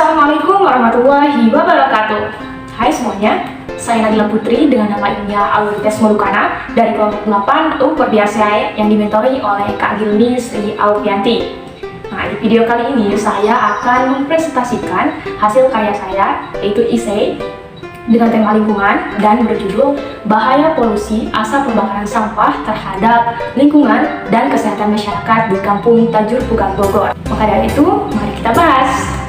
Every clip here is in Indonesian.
Assalamualaikum warahmatullahi wabarakatuh. Hai semuanya, saya Nabila Putri dengan nama ilmiah Aurites Molukana dari kelompok 8 U Perbiasai yang dimentori oleh Kak Gilni Sri Alfianti. Nah, di video kali ini saya akan mempresentasikan hasil karya saya, yaitu essay dengan tema lingkungan dan berjudul Bahaya Polusi Asap Pembakaran Sampah Terhadap Lingkungan dan Kesehatan Masyarakat di Kampung Tajur Pugar Bogor. Maka dari itu, mari kita bahas.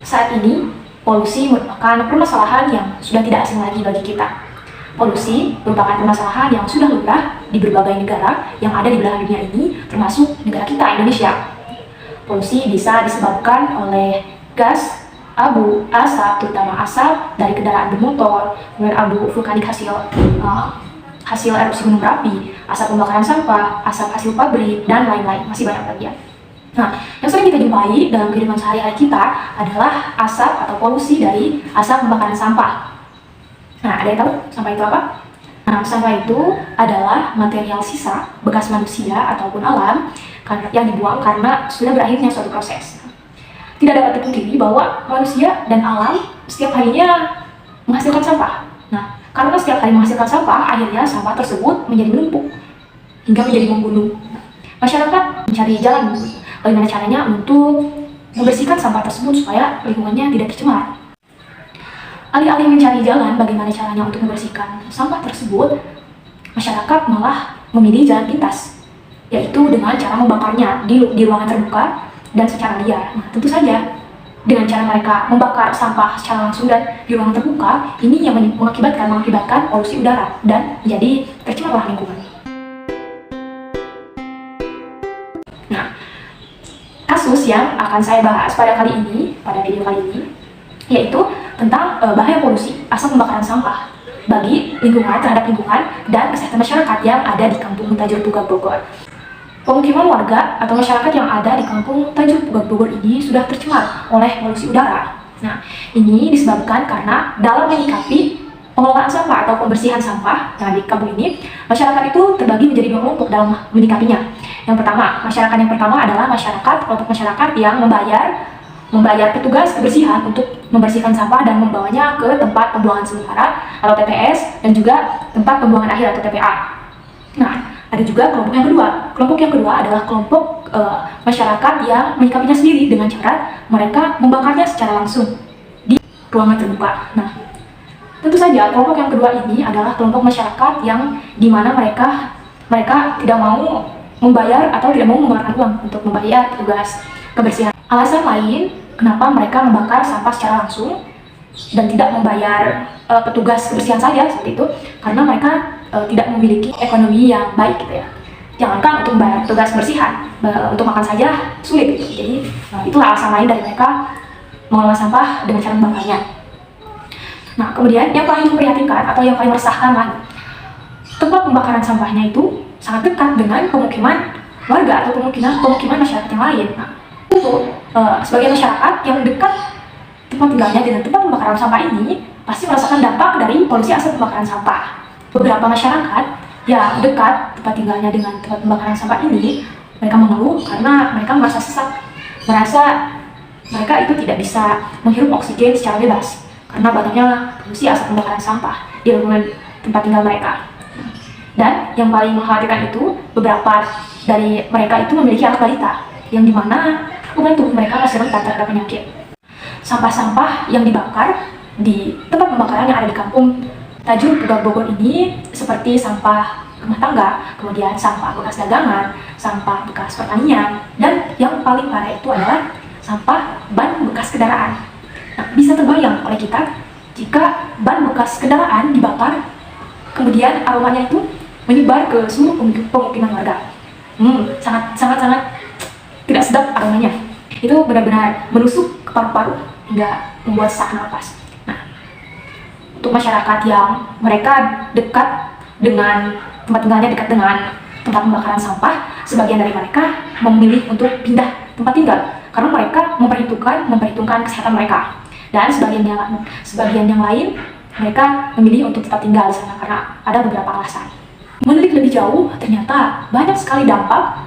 Saat ini, polusi merupakan permasalahan yang sudah tidak asing lagi bagi kita. Polusi merupakan permasalahan yang sudah lumrah di berbagai negara yang ada di belahan dunia ini, termasuk negara kita, Indonesia. Polusi bisa disebabkan oleh gas, abu, asap, terutama asap dari kendaraan bermotor, kemudian abu vulkanik hasil erupsi gunung berapi, asap pembakaran sampah, asap hasil pabrik, dan lain-lain. Masih banyak lagi ya. Nah, yang sering kita jumpai dalam kehidupan sehari-hari kita adalah asap atau polusi dari asap pembakaran sampah. Nah, ada yang tahu sampah itu apa? Nah, sampah itu adalah material sisa bekas manusia ataupun alam yang dibuang karena sudah berakhirnya suatu proses. Tidak dapat dipungkiri bahwa manusia dan alam setiap harinya menghasilkan sampah. Nah, karena setiap hari menghasilkan sampah, akhirnya sampah tersebut menjadi menumpuk hingga menjadi membunuh. Masyarakat mencari jalan bagaimana caranya untuk membersihkan sampah tersebut supaya lingkungannya tidak tercemar. Alih-alih mencari jalan bagaimana caranya untuk membersihkan sampah tersebut, masyarakat malah memilih jalan pintas, yaitu dengan cara membakarnya di ruangan terbuka dan secara liar. Nah, tentu saja dengan cara mereka membakar sampah secara langsung dan di ruangan terbuka, ini yang mengakibatkan polusi udara dan menjadi tercemarlah lingkungan. Nah, kasus yang akan saya bahas pada video kali ini, yaitu tentang bahaya polusi asap pembakaran sampah bagi terhadap lingkungan dan kesehatan masyarakat yang ada di Kampung Tajur Pugar Bogor. Pemukiman warga atau masyarakat yang ada di Kampung Tajur Pugar Bogor ini sudah tercemar oleh polusi udara. Nah, ini disebabkan karena dalam menyikapi pengelolaan sampah atau pembersihan sampah di kampung ini, masyarakat itu terbagi menjadi dua kelompok dalam menyikapinya. Masyarakat yang pertama adalah kelompok masyarakat yang membayar petugas kebersihan untuk membersihkan sampah dan membawanya ke tempat pembuangan sementara atau TPS dan juga tempat pembuangan akhir atau TPA. Nah, ada juga kelompok yang kedua. Kelompok yang kedua adalah kelompok masyarakat yang menyikapinya sendiri dengan cara mereka membakarnya secara langsung di ruangan terbuka. Nah, tentu saja kelompok yang kedua ini adalah kelompok masyarakat yang dimana mereka tidak mau membayar atau tidak mau mengeluarkan uang untuk membayar petugas kebersihan. Alasan lain kenapa mereka membakar sampah secara langsung dan tidak membayar petugas kebersihan saja seperti itu, karena mereka tidak memiliki ekonomi yang baik gitu ya. Jangankan untuk membayar petugas kebersihan, untuk makan saja sulit gitu. Jadi itulah alasan lain dari mereka mengelola sampah dengan cara membakarnya. Nah, kemudian yang paling memprihatinkan atau yang paling meresahkan lagi, tempat pembakaran sampahnya itu sangat dekat dengan pemukiman warga atau pemukiman masyarakat yang lain. Nah, itu sebagai masyarakat yang dekat tempat tinggalnya dengan tempat pembakaran sampah ini pasti merasakan dampak dari polusi asap pembakaran sampah. Beberapa masyarakat yang dekat tempat tinggalnya dengan tempat pembakaran sampah ini, mereka mengeluh karena mereka merasa sesak, merasa mereka itu tidak bisa menghirup oksigen secara bebas karena banyaknya polusi asap pembakaran sampah di lingkungan tempat tinggal mereka. Dan yang paling mengkhawatirkan itu, beberapa dari mereka itu memiliki anak balita, yang dimana tubuh mereka masih rentan terhadap penyakit. Sampah-sampah yang dibakar di tempat pembakaran yang ada di Kampung Tajur Pugar Bogor ini seperti sampah rumah tangga, kemudian sampah bekas dagangan, sampah bekas pertanian, dan yang paling parah itu adalah sampah ban bekas kendaraan. Nah, bisa terbayang oleh kita jika ban bekas kendaraan dibakar, kemudian aromanya itu menyebar ke seluruh pemukiman warga. Sangat tidak sedap aromanya. Itu benar-benar menusuk ke paru-paru hingga membuat sesak napas. Nah, untuk masyarakat yang mereka dekat dengan tempat tinggalnya dekat dengan tempat pembakaran sampah, sebagian dari mereka memilih untuk pindah tempat tinggal karena mereka memperhitungkan kesehatan mereka. Dan sebagian yang lain mereka memilih untuk tetap tinggal di sana karena ada beberapa alasan. Menelik lebih jauh, ternyata banyak sekali dampak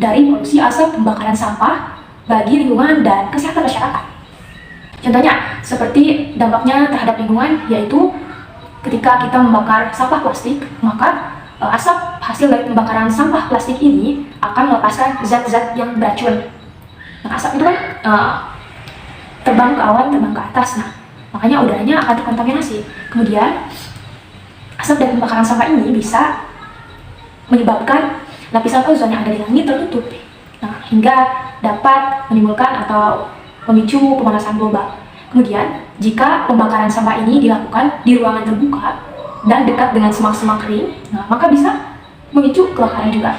dari polusi asap pembakaran sampah bagi lingkungan dan kesehatan masyarakat. Contohnya, seperti dampaknya terhadap lingkungan, yaitu ketika kita membakar sampah plastik, maka asap hasil dari pembakaran sampah plastik ini akan melepaskan zat-zat yang beracun. Nah, asap itu kan terbang ke awan, terbang ke atas. Nah, makanya udaranya akan terkontaminasi. Kemudian, asap dari pembakaran sampah ini bisa menyebabkan lapisan ozon yang ada di langit tertutup. Nah, hingga dapat menimbulkan atau memicu pemanasan global. Kemudian, jika pembakaran sampah ini dilakukan di ruangan terbuka dan dekat dengan semak-semak kering, maka bisa memicu kebakaran juga.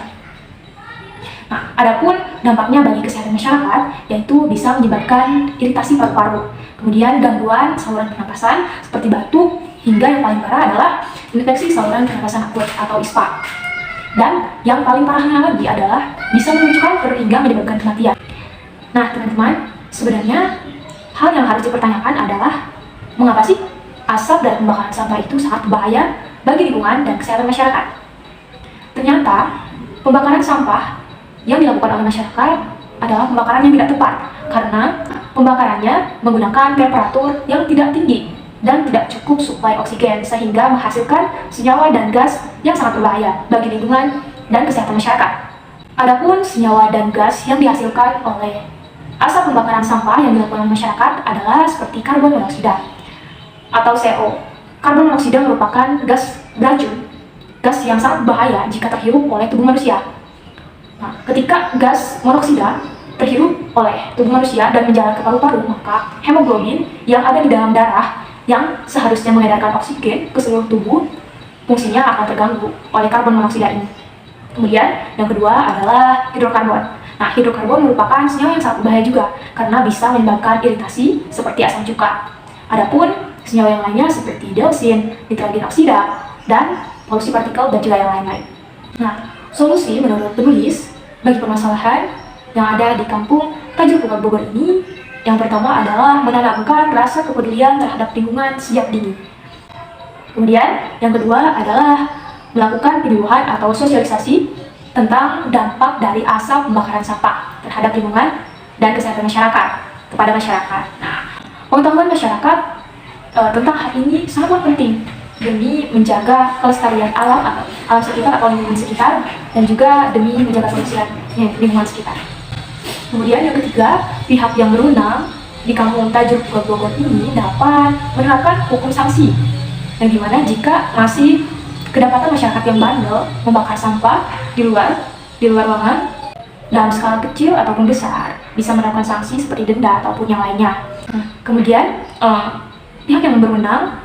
Nah, adapun dampaknya bagi kesehatan masyarakat, yaitu bisa menyebabkan iritasi paru-paru, kemudian gangguan saluran pernapasan seperti batuk, hingga yang paling parah adalah infeksi saluran pernapasan akut atau ISPA. Dan yang paling parahnya lagi adalah bisa memicu kanker hingga menyebabkan kematian. Nah, teman-teman, sebenarnya hal yang harus dipertanyakan adalah mengapa sih asap dari pembakaran sampah itu sangat berbahaya bagi lingkungan dan kesehatan masyarakat. Ternyata, pembakaran sampah yang dilakukan oleh masyarakat adalah pembakaran yang tidak tepat karena pembakarannya menggunakan temperatur yang tidak tinggi dan tidak cukup suplai oksigen sehingga menghasilkan senyawa dan gas yang sangat berbahaya bagi lingkungan dan kesehatan masyarakat. Adapun senyawa dan gas yang dihasilkan oleh asap pembakaran sampah yang dilakukan oleh masyarakat adalah seperti karbon monoksida atau CO. Karbon monoksida merupakan gas beracun, gas yang sangat berbahaya jika terhirup oleh tubuh manusia. Nah, ketika gas monoksida terhirup oleh tubuh manusia dan menjalar ke paru-paru, maka hemoglobin yang ada di dalam darah yang seharusnya mengedarkan oksigen ke seluruh tubuh, fungsinya akan terganggu oleh karbon monoksida ini. Kemudian, yang kedua adalah hidrokarbon. Nah, hidrokarbon merupakan senyawa yang sangat berbahaya juga karena bisa menyebabkan iritasi seperti asam cuka. Adapun senyawa yang lainnya seperti dioksin, nitrogen oksida, dan polusi partikel dan juga yang lain-lain. Nah, solusi menurut penulis bagi permasalahan yang ada di kampung Tajur Bunga Bogor ini, yang pertama adalah menanamkan rasa kepedulian terhadap lingkungan sejak dini. Kemudian, yang kedua adalah melakukan penyuluhan atau sosialisasi tentang dampak dari asap pembakaran sampah terhadap lingkungan dan kesehatan masyarakat kepada masyarakat. Nah, pengetahuan masyarakat tentang hal ini sangat penting demi menjaga kelestarian alam sekitar atau lingkungan sekitar, dan juga demi menjaga kebersihan lingkungan sekitar. Kemudian yang ketiga, pihak yang berwenang di kampung Tajur Bogor ini dapat menerapkan hukum sanksi, yang dimana jika masih kedapatan masyarakat yang bandel membakar sampah di luar ruangan dalam skala kecil ataupun besar, bisa menerapkan sanksi seperti denda ataupun yang lainnya. Kemudian pihak yang berwenang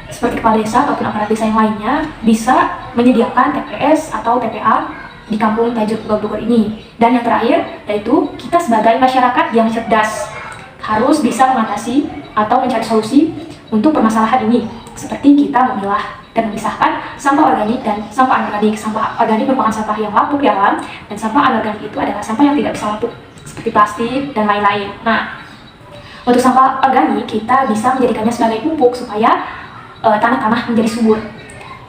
seperti kepala desa ataupun aparat desa yang lainnya bisa menyediakan TPS atau TPA di kampung Tajur Bogor ini. Dan yang terakhir, yaitu kita sebagai masyarakat yang cerdas harus bisa mengatasi atau mencari solusi untuk permasalahan ini, seperti kita memilah dan memisahkan sampah organik dan sampah anorganik. Sampah organik merupakan sampah yang lapuk di alam, dan sampah anorganik itu adalah sampah yang tidak bisa lapuk seperti plastik dan lain-lain. Nah, untuk sampah organik kita bisa menjadikannya sebagai pupuk supaya tanah-tanah menjadi subur.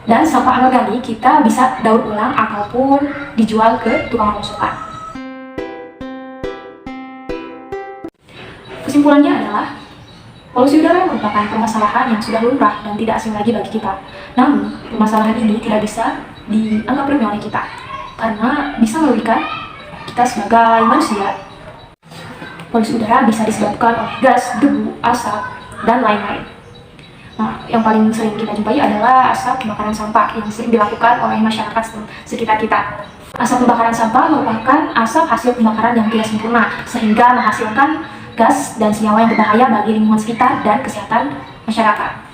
Dan sampah anorganik kita bisa daur ulang ataupun dijual ke tukang rongsokan. Kesimpulannya adalah polusi udara merupakan permasalahan yang sudah lumrah dan tidak asing lagi bagi kita. Namun, permasalahan ini tidak bisa dianggap remeh oleh kita karena bisa merugikan kita sebagai manusia. Polusi udara bisa disebabkan oleh gas, debu, asap, dan lain-lain. Nah, yang paling sering kita jumpai adalah asap pembakaran sampah yang sering dilakukan oleh masyarakat sekitar kita. Asap pembakaran sampah merupakan asap hasil pembakaran yang tidak sempurna, sehingga menghasilkan gas dan senyawa yang berbahaya bagi lingkungan sekitar dan kesehatan masyarakat.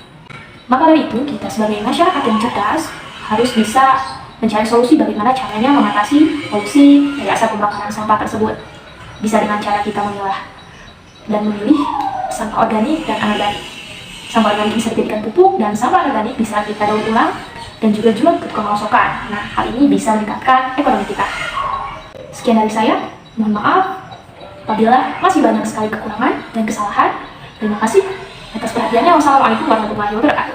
Maka dari itu, kita sebagai masyarakat yang cerdas harus bisa mencari solusi bagaimana caranya mengatasi polusi dari asap pembakaran sampah tersebut. Bisa dengan cara kita memilah dan memilih sampah organik dan anorganik. Sampah organik bisa dijadikan pupuk, dan sampah anorganik bisa kita daur ulang dan juga jual ke tukang rongsokan. Nah, hal ini bisa meningkatkan ekonomi kita. Sekian dari saya, mohon maaf apabila masih banyak sekali kekurangan dan kesalahan. Terima kasih atas perhatiannya. Wassalamualaikum warahmatullahi wabarakatuh.